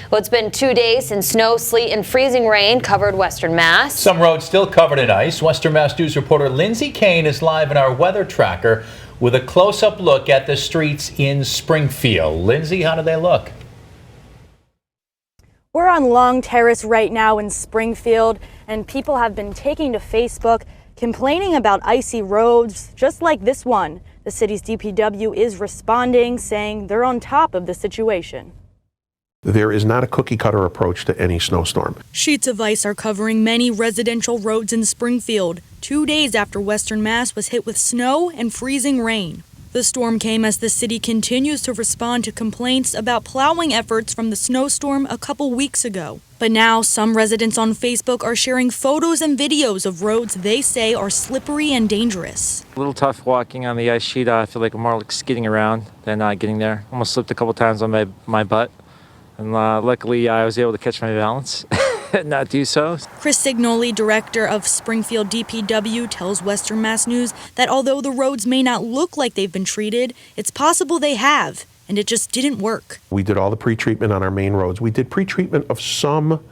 Well, it's been 2 days since snow, sleet, and freezing rain covered Western Mass. Some roads still covered in ice. Western Mass News reporter Lindsay Kane is live in our weather tracker with a close-up look at the streets in Springfield. Lindsay, how do they look? We're on Long Terrace right now in Springfield, and people have been taking to Facebook complaining about icy roads, just like this one. The city's DPW is responding, saying they're on top of the situation. There is not a cookie-cutter approach to any snowstorm. Sheets of ice are covering many residential roads in Springfield, 2 days after Western Mass was hit with snow and freezing rain. The storm came as the city continues to respond to complaints about plowing efforts from the snowstorm a couple weeks ago. But now some residents on Facebook are sharing photos and videos of roads they say are slippery and dangerous. A little tough walking on the ice sheet. I feel like I'm more like skidding around than getting there. Almost slipped a couple times on my butt. And luckily I was able to catch my balance and not do so. Chris Signoli, director of Springfield DPW, tells Western Mass News that although the roads may not look like they've been treated, it's possible they have, and it just didn't work. We did all the pre-treatment on our main roads. We did pre-treatment of some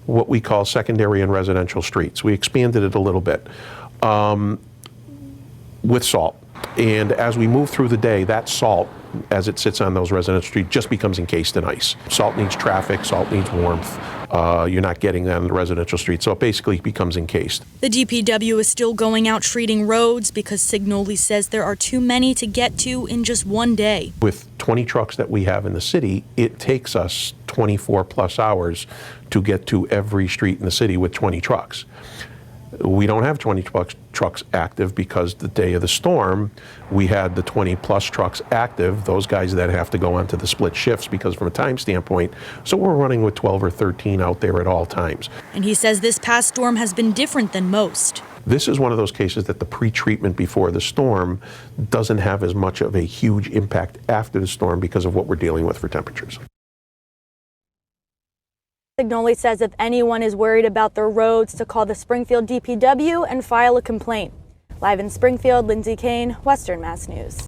what we call secondary and residential streets. We expanded it a little bit with salt. And as we move through the day, that salt, as it sits on those residential streets, just becomes encased in ice. Salt needs traffic, salt needs warmth. You're not getting that on the residential streets, so it basically becomes encased. The DPW is still going out treating roads because Signoli says there are too many to get to in just one day. With 20 trucks that we have in the city, it takes us 24 plus hours to get to every street in the city with 20 trucks. We don't have 20 trucks active because the day of the storm, we had the 20 plus trucks active, those guys that have to go onto the split shifts because from a time standpoint, so we're running with 12 or 13 out there at all times. And he says this past storm has been different than most. This is one of those cases that the pre-treatment before the storm doesn't have as much of a huge impact after the storm because of what we're dealing with for temperatures. Signoli says if anyone is worried about their roads to call the Springfield DPW and file a complaint. Live in Springfield, Lindsay Kane, Western Mass News.